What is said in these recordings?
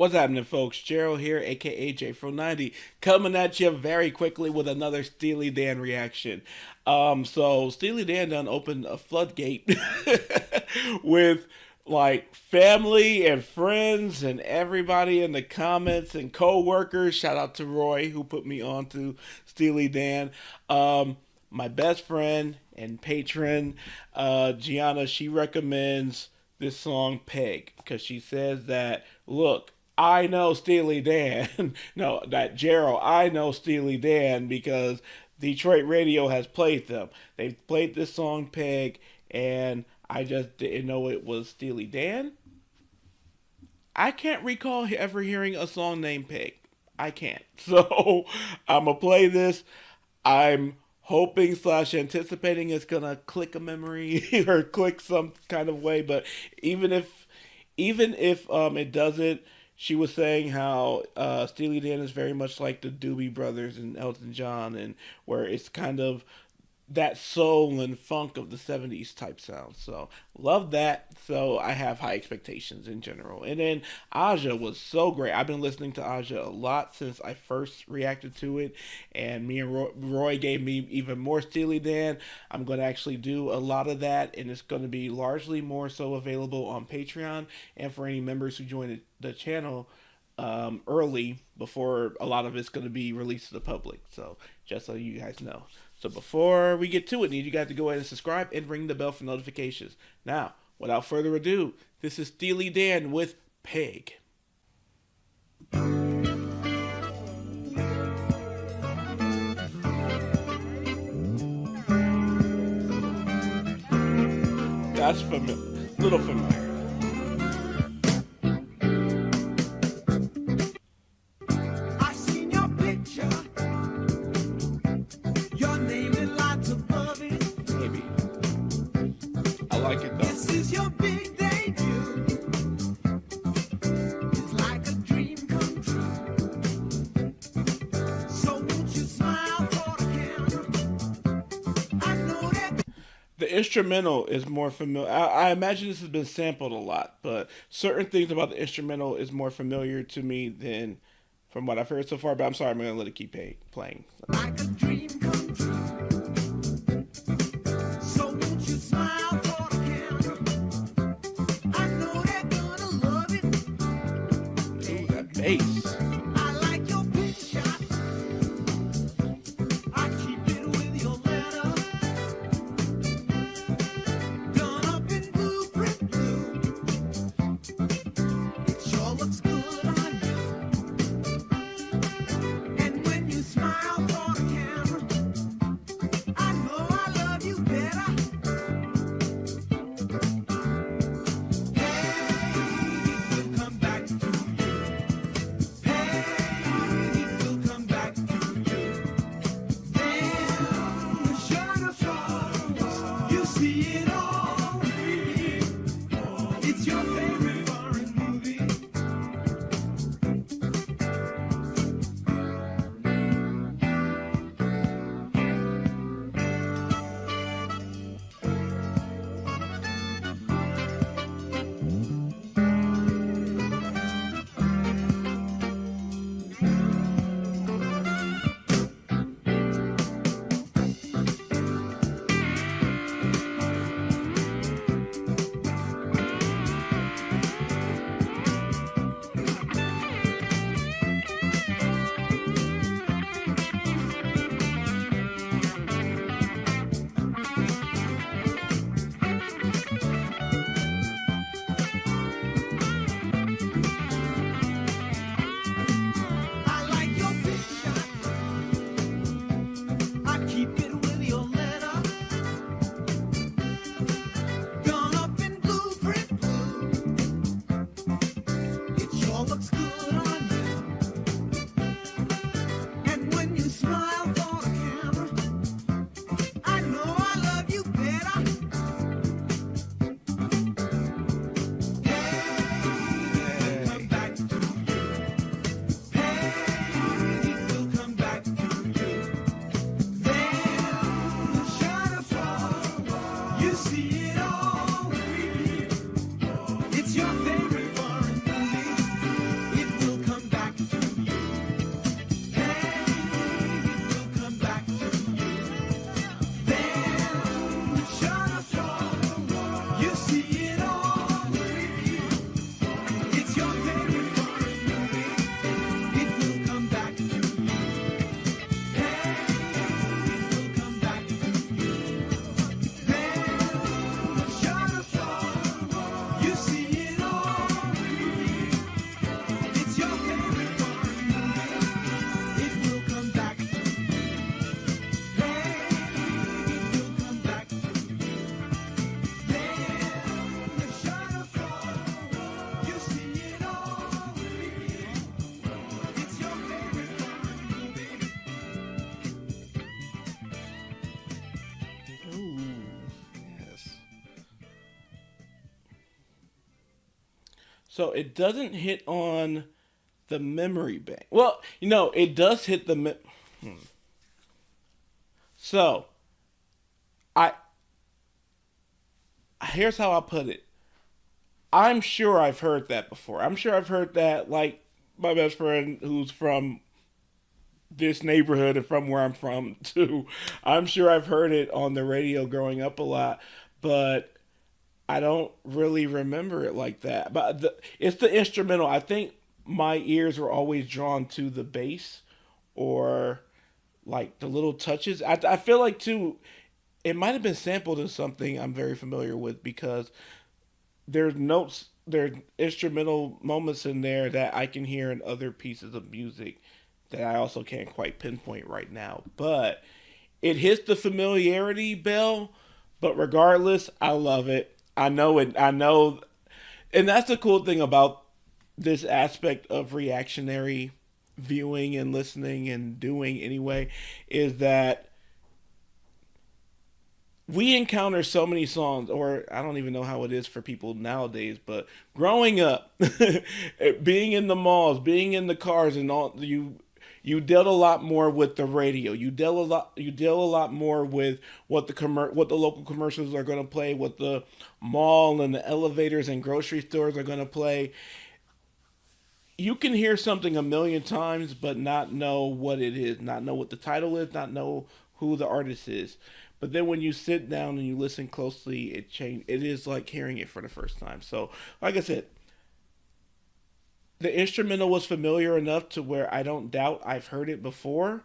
What's happening, folks? Gerald here, aka J90, coming at you very quickly with another Steely Dan reaction. So Steely Dan done opened a floodgate with like family and friends and everybody in the comments and co-workers. Shout out to Roy who put me on to Steely Dan. My best friend and patron, Gianna, she recommends this song Peg because she says that, look, I know Steely Dan. No, that Gerald, I know Steely Dan because Detroit radio has played them. They've played this song Peg, and I just didn't know it was Steely Dan. I can't recall ever hearing a song named Peg. I can't. So I'm gonna play this. I'm hoping slash anticipating it's gonna click a memory or click some kind of way. But even if it doesn't, she was saying how Steely Dan is very much like the Doobie Brothers and Elton John, and where it's kind of that soul and funk of the 70s type sound. So love that. So I have high expectations in general. And then Aja was so great. I've been listening to Aja a lot since I first reacted to it, and me and Roy gave me even more Steely Dan. I'm going to actually do a lot of that, and it's going to be largely more so available on Patreon and for any members who join the channel early before a lot of it's going to be released to the public. So just so you guys know. So before we get to it, need you guys to go ahead and subscribe and ring the bell for notifications. Now, without further ado, this is Steely Dan with Peg. That's familiar, little familiar. I like it though. This is your big debut. It's like a dream come true. So won't you smile for the camera? I know that. The instrumental is more familiar. I imagine this has been sampled a lot, but certain things about the instrumental is more familiar to me than from what I've heard so far. But I'm sorry, I'm going to let it keep playing. Like a dream come true. So won't you smile for the camera? I know they're gonna love it. Ooh, that bass. I like your pitch shot. I keep it with your letter. Done up in blueprint blue. It sure looks good on you. And when you smile for the camera, So it doesn't hit on the memory bank. Well, it does hit the. So I here's how I put it. I'm sure I've heard that before. I'm sure I've heard that, like my best friend who's from this neighborhood and from where I'm from too. I'm sure I've heard it on the radio growing up a lot, but I don't really remember it like that. But it's the instrumental. I think my ears were always drawn to the bass or like the little touches. I feel like too, it might have been sampled in something I'm very familiar with because there's notes, there's instrumental moments in there that I can hear in other pieces of music that I also can't quite pinpoint right now. But it hits the familiarity bell, but regardless, I love it. I know it. I know, and that's the cool thing about this aspect of reactionary viewing and listening and doing anyway, is that we encounter so many songs, or I don't even know how it is for people nowadays, but growing up, being in the malls, being in the cars, and all you dealt a lot more with the radio. You deal a lot more with what what the local commercials are going to play, what the mall and the elevators and grocery stores are going to play. You can hear something a million times, but not know what it is, not know what the title is, not know who the artist is. But then when you sit down and you listen closely, it is like hearing it for the first time. So, like I said, the instrumental was familiar enough to where I don't doubt I've heard it before,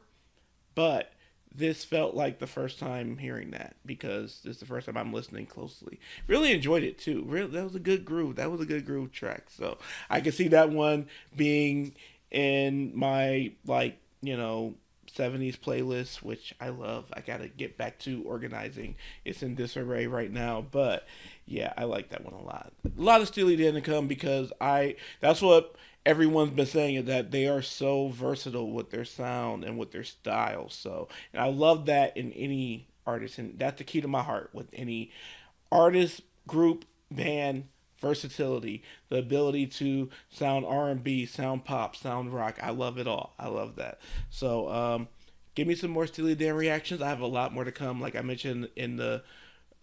but this felt like the first time hearing that because this is the first time I'm listening closely. Really enjoyed it too. Really, that was a good groove. That was a good groove track. So I can see that one being in my 70s playlist, which I love. I gotta get back to organizing. It's in disarray right now, but yeah, I like that one a lot. A lot of Steely Dan to come because that's what everyone's been saying, is that they are so versatile with their sound and with their style. So, and I love that in any artist, and that's the key to my heart with any artist, group, band. Versatility, the ability to sound R&B, sound pop, sound rock. I love it all. I love that. So, give me some more Steely Dan reactions. I have a lot more to come. Like I mentioned in the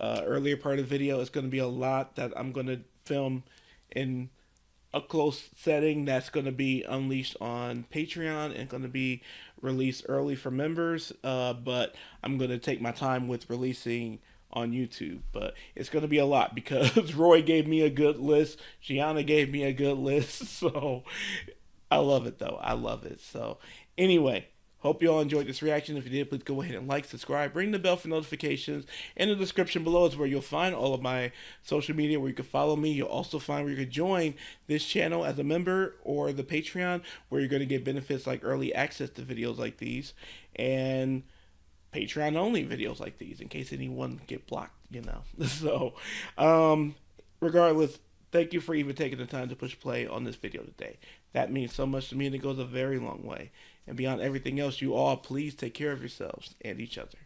earlier part of the video, it's going to be a lot that I'm going to film in a close setting that's going to be unleashed on Patreon and going to be released early for members. But I'm going to take my time with releasing on YouTube. But it's going to be a lot because Roy gave me a good list. Gianna gave me a good list. So I love it though. I love it. So anyway, hope you all enjoyed this reaction. If you did, please go ahead and like, subscribe, ring the bell for notifications. In the description below is where you'll find all of my social media where you can follow me. You'll also find where you can join this channel as a member or the Patreon, where you're going to get benefits like early access to videos like these and Patreon only videos like these in case anyone get blocked. So, regardless, thank you for even taking the time to push play on this video today. That means so much to me and it goes a very long way. And beyond everything else, you all please take care of yourselves and each other.